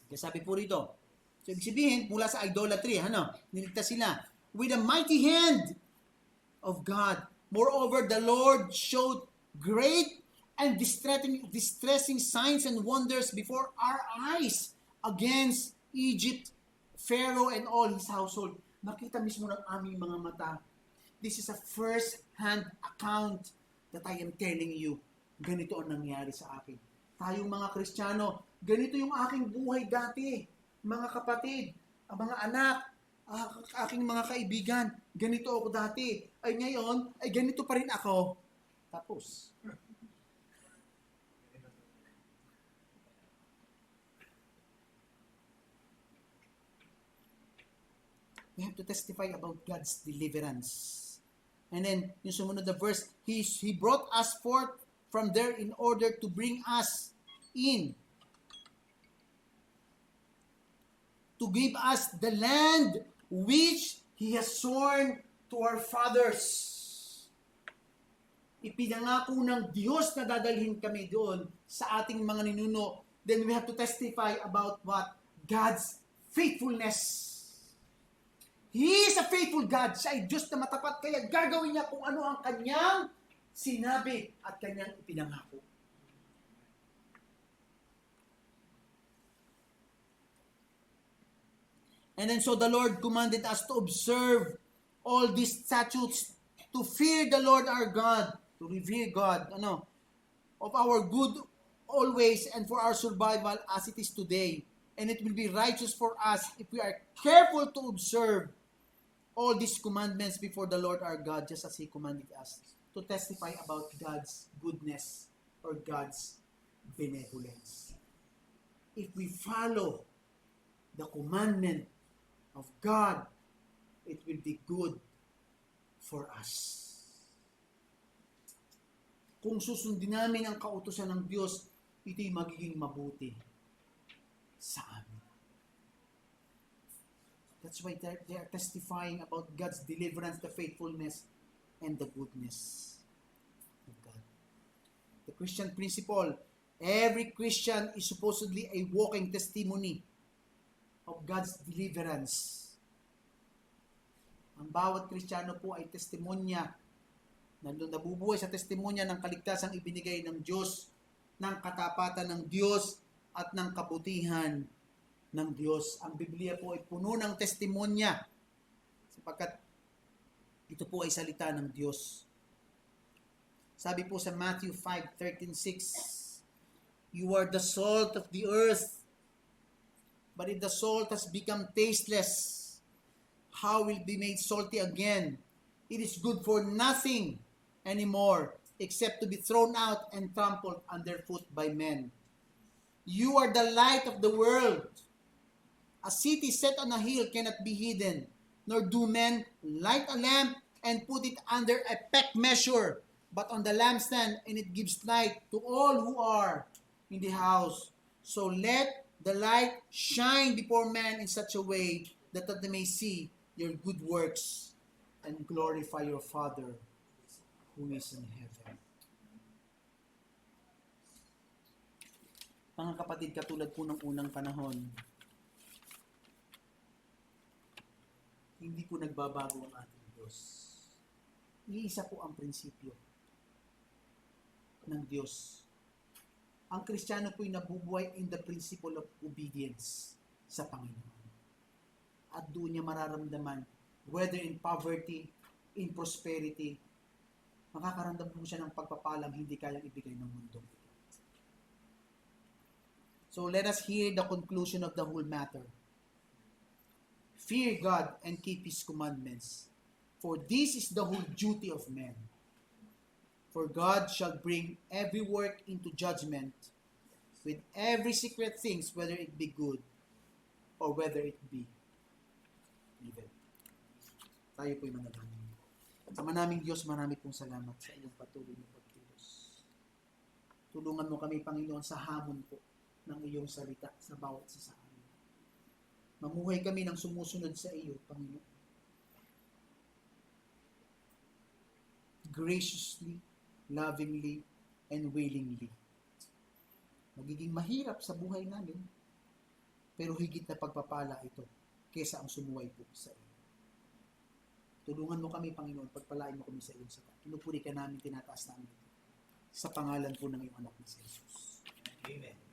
Kaya sabi po rito, so ibig sabihin, mula sa idolatry, niligtas sila. With a mighty hand of God. Moreover, the Lord showed great and distressing signs and wonders before our eyes against Egypt, Pharaoh, and all his household. Nakita mismo ng aming mga mata. This is a first-hand account that I am telling you. Ganito ang nangyari sa akin. Tayong mga Kristiyano, ganito yung aking buhay dati. Mga kapatid, mga anak, aking mga kaibigan, ganito ako dati. Ay ngayon, ay ganito pa rin ako. Tapos. We have to testify about God's deliverance. And then, yung sumunod na verse, He brought us forth from there in order to bring us in. To give us the land which He has sworn to our fathers. Ipinangako ng Diyos na dadalhin kami doon sa ating mga ninuno. Then we have to testify about what? God's faithfulness. He is a faithful God. Siya ay Diyos na matapat. Kaya gagawin niya kung ano ang kanyang sinabi at kanyang ipinangako. And then so the Lord commanded us to observe all these statutes, to fear the Lord our God, to revere God, of our good always and for our survival as it is today. And it will be righteous for us if we are careful to observe all these commandments before the Lord our God, just as He commanded us, to testify about God's goodness or God's benevolence. If we follow the commandment of God, it will be good for us. Kung susundin namin ang kautusan ng Diyos, ito'y magiging mabuti sa amin. That's why they are testifying about God's deliverance, the faithfulness, and the goodness of God. The Christian principle, every Christian is supposedly a walking testimony of God's deliverance. Ang bawat Kristiyano po ay testimonya, nabubuhay sa testimonya ng kaligtasang ibinigay ng Diyos, ng katapatan ng Diyos, at ng kabutihan ng Diyos. Ang Biblia po ay puno ng testimonya sapagkat ito po ay salita ng Diyos. Sabi po sa Matthew 5:13-6, you are the salt of the earth, but if the salt has become tasteless, how will it be made salty again? It is good for nothing anymore except to be thrown out and trampled underfoot by men. You are the light of the world. A city set on a hill cannot be hidden, nor do men light a lamp and put it under a peck measure, but on the lampstand, and it gives light to all who are in the house. So let the light shine before men in such a way that they may see your good works and glorify your Father who is in heaven. Mga kapatid, katulad po ng unang panahon, hindi po nagbabago ang ating Diyos. Iisa po ang prinsipyo ng Diyos. Ang Kristiyano po'y nabubuhay in the principle of obedience sa Panginoon. At doon niya mararamdaman, whether in poverty, in prosperity, makakaramdam po siya ng pagpapalang hindi kayang ibigay ng mundo. So let us hear the conclusion of the whole matter. Fear God and keep His commandments, for this is the whole duty of man. For God shall bring every work into judgment with every secret things, whether it be good or whether it be evil. Tayo po'y manalangin. Sa manaming Diyos, marami pong salamat sa iyong patuloy na pagkilos. Tulungan mo kami, Panginoon, sa hamon po ng iyong salita sa bawat isa sa amin. Mamuhay kami ng sumusunod sa iyo, Panginoon. Graciously, lovingly, and willingly. Magiging mahirap sa buhay namin, pero higit na pagpapala ito kesa ang sumuway po sa iyo. Tulungan mo kami, Panginoon, pagpalain mo kami sa iyong salita. Pinupuri ka namin, tinataas namin ito. Sa pangalan po ng iyong anak na si Jesus. Amen.